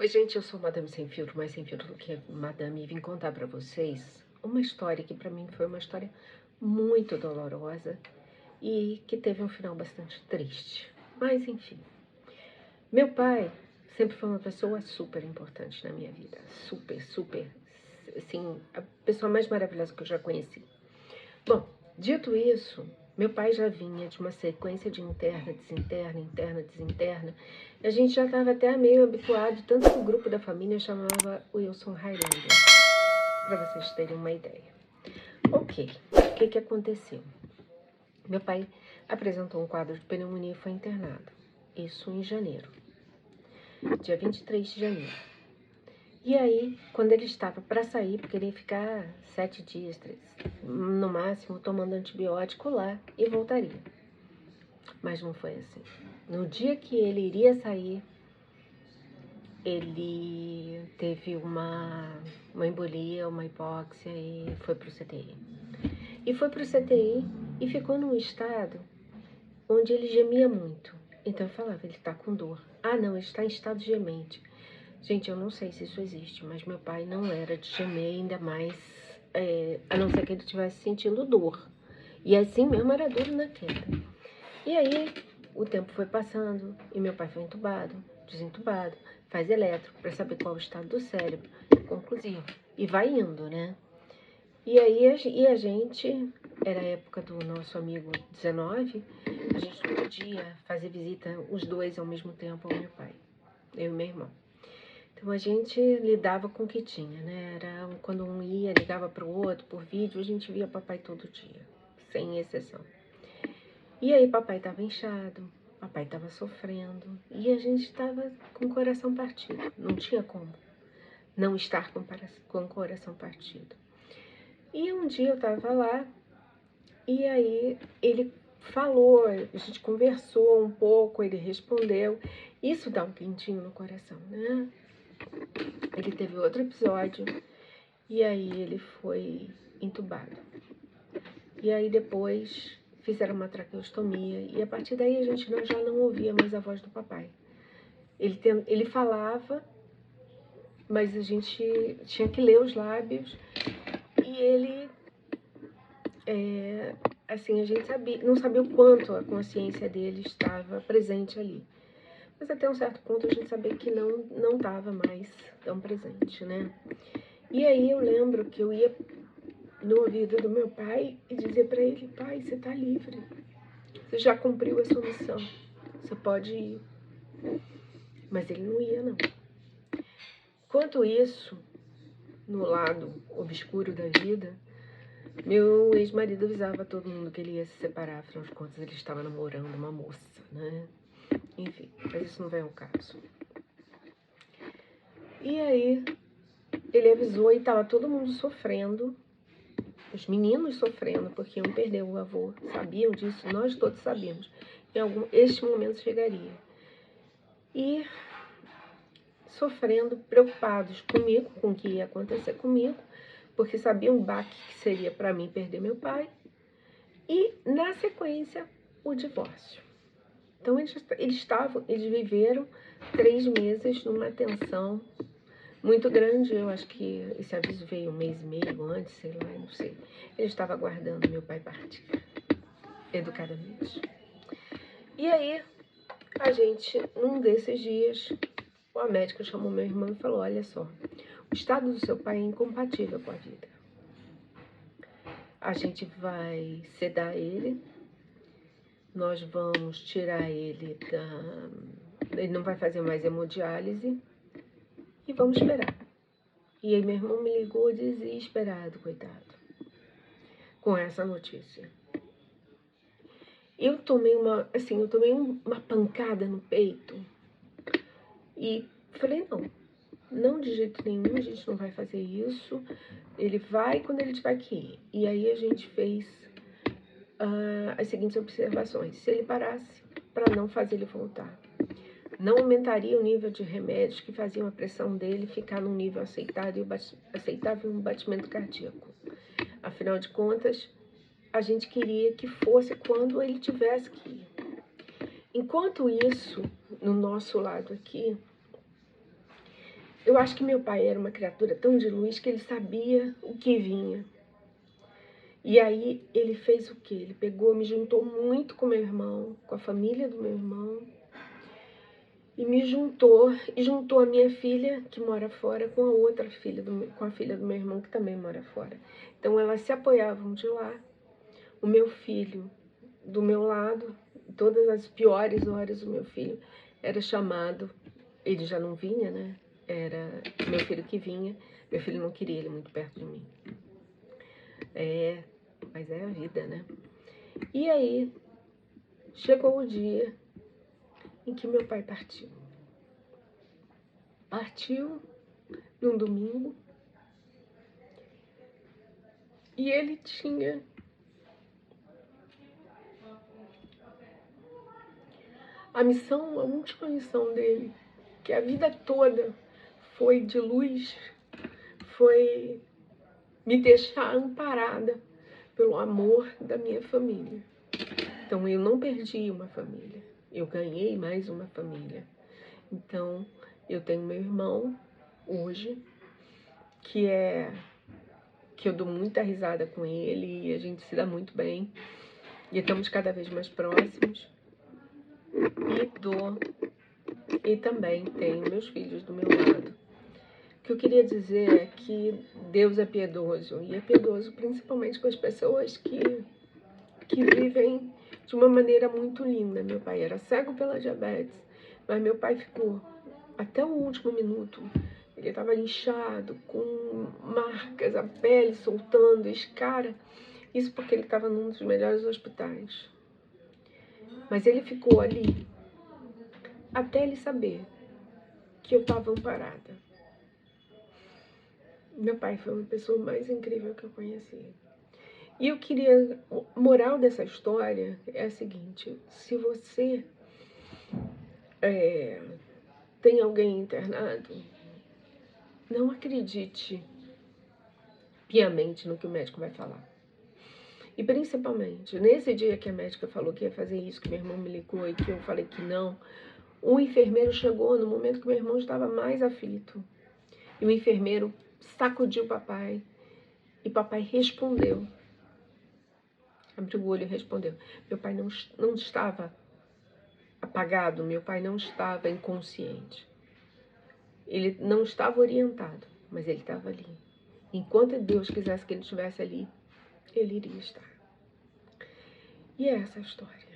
Oi, gente, eu sou Madame Sem Filtro, mais sem filtro do que Madame, e vim contar pra vocês uma história que pra mim foi uma história muito dolorosa e que teve um final bastante triste. Mas, enfim, meu pai sempre foi uma pessoa super importante na minha vida. Super, super, assim, a pessoa mais maravilhosa que eu já conheci. Bom, dito isso, meu pai já vinha de uma sequência de interna, desinterna, interna, desinterna. E a gente já estava até meio habituado, tanto que o grupo da família chamava Wilson Highlander, para vocês terem uma ideia. Ok, o que aconteceu? Meu pai apresentou um quadro de pneumonia e foi internado. Isso em janeiro, dia 23 de janeiro. E aí, quando ele estava para sair, porque ele ia ficar 7 dias, no máximo, tomando antibiótico lá e voltaria. Mas não foi assim. No dia que ele iria sair, ele teve uma embolia, uma hipóxia e foi para o CTI. E foi para o CTI e ficou num estado onde ele gemia muito. Então eu falava, ele está com dor. Ah, não, ele está em estado gemente. Gente, eu não sei se isso existe, mas meu pai não era de gemer, ainda mais, a não ser que ele estivesse sentindo dor. E assim mesmo era duro na queda. E aí, o tempo foi passando e meu pai foi entubado, desentubado, faz eletro para saber qual é o estado do cérebro, conclusivo. E vai indo, né? E aí, a gente, era a época do nosso amigo 19, a gente não podia fazer visita os dois ao mesmo tempo ao meu pai, eu e meu irmão. Então a gente lidava com o que tinha, né? Era quando um ia, ligava para o outro por vídeo, a gente via papai todo dia, sem exceção. E aí papai estava inchado, papai estava sofrendo e a gente estava com o coração partido. Não tinha como não estar com o coração partido. E um dia eu estava lá e aí ele falou, a gente conversou um pouco, ele respondeu. Isso dá um quentinho no coração, né? Ele teve outro episódio e aí ele foi entubado. E aí depois fizeram uma traqueostomia e a partir daí a gente já não ouvia mais a voz do papai. Ele falava, mas a gente tinha que ler os lábios e ele, assim, a gente não sabia o quanto a consciência dele estava presente ali. Mas até um certo ponto a gente sabia que não estava mais tão presente, né? E aí eu lembro que eu ia no ouvido do meu pai e dizia para ele, pai, você está livre, você já cumpriu a sua missão, você pode ir. Mas ele não ia, não. Enquanto isso, no lado obscuro da vida, meu ex-marido avisava todo mundo que ele ia se separar, afinal de contas ele estava namorando uma moça, né? Enfim, mas isso não vem ao caso. E aí, ele avisou e estava todo mundo sofrendo, os meninos sofrendo, porque iam perder o avô, sabiam disso, nós todos sabíamos. Este momento chegaria. E sofrendo, preocupados comigo, com o que ia acontecer comigo, porque sabiam o baque que seria para mim perder meu pai, e na sequência o divórcio. Então eles viveram 3 meses numa tensão muito grande. Eu acho que esse aviso veio 1 mês e meio antes, sei lá, não sei. Ele estava aguardando meu pai partir, educadamente. E aí, a gente, num desses dias, a médica chamou meu irmão e falou, olha só, o estado do seu pai é incompatível com a vida. A gente vai sedar ele, nós vamos tirar ele ele não vai fazer mais hemodiálise e vamos esperar. E aí meu irmão me ligou desesperado, coitado, com essa notícia. Eu tomei uma pancada no peito e falei, não de jeito nenhum, a gente não vai fazer isso. Ele vai quando ele tiver que ir. E aí a gente fez as seguintes observações. Se ele parasse, para não fazer ele voltar, não aumentaria o nível de remédios que faziam a pressão dele ficar num nível aceitável e um batimento cardíaco. Afinal de contas, a gente queria que fosse quando ele tivesse que ir. Enquanto isso, no nosso lado aqui, Eu acho que meu pai era uma criatura tão de luz que ele sabia o que vinha. E aí ele fez o quê? Ele pegou, me juntou muito com meu irmão, com a família do meu irmão, e me juntou, e juntou a minha filha, que mora fora, com a outra filha, com a filha do meu irmão, que também mora fora. Então elas se apoiavam de lá. O meu filho do meu lado, todas as piores horas, o meu filho era chamado, ele já não vinha, né? Era meu filho que vinha, meu filho não queria ele muito perto de mim. Mas é a vida, né? E aí, chegou o dia em que meu pai partiu. Partiu num domingo e ele tinha a missão, a última missão dele, que a vida toda foi de luz, foi me deixar amparada pelo amor da minha família. Então eu não perdi uma família, eu ganhei mais uma família. Então eu tenho meu irmão hoje, que eu dou muita risada com ele e a gente se dá muito bem. E estamos cada vez mais próximos. E também tenho meus filhos do meu lado. O que eu queria dizer é que Deus é piedoso. E é piedoso principalmente com as pessoas que vivem de uma maneira muito linda. Meu pai era cego pela diabetes, mas meu pai ficou até o último minuto. Ele estava inchado, com marcas, a pele soltando, escara. Isso porque ele estava num dos melhores hospitais. Mas ele ficou ali até ele saber que eu estava amparada. Meu pai foi uma pessoa mais incrível que eu conheci. E eu queria... moral dessa história é a seguinte: se você tem alguém internado, não acredite piamente no que o médico vai falar. E principalmente, nesse dia que a médica falou que ia fazer isso, que meu irmão me ligou e que eu falei que não, o enfermeiro chegou no momento que meu irmão estava mais aflito. E o enfermeiro sacudiu o papai e papai respondeu. Abriu o olho e respondeu. Meu pai não estava apagado, meu pai não estava inconsciente. Ele não estava orientado, mas ele estava ali. Enquanto Deus quisesse que ele estivesse ali, ele iria estar. E é essa a história.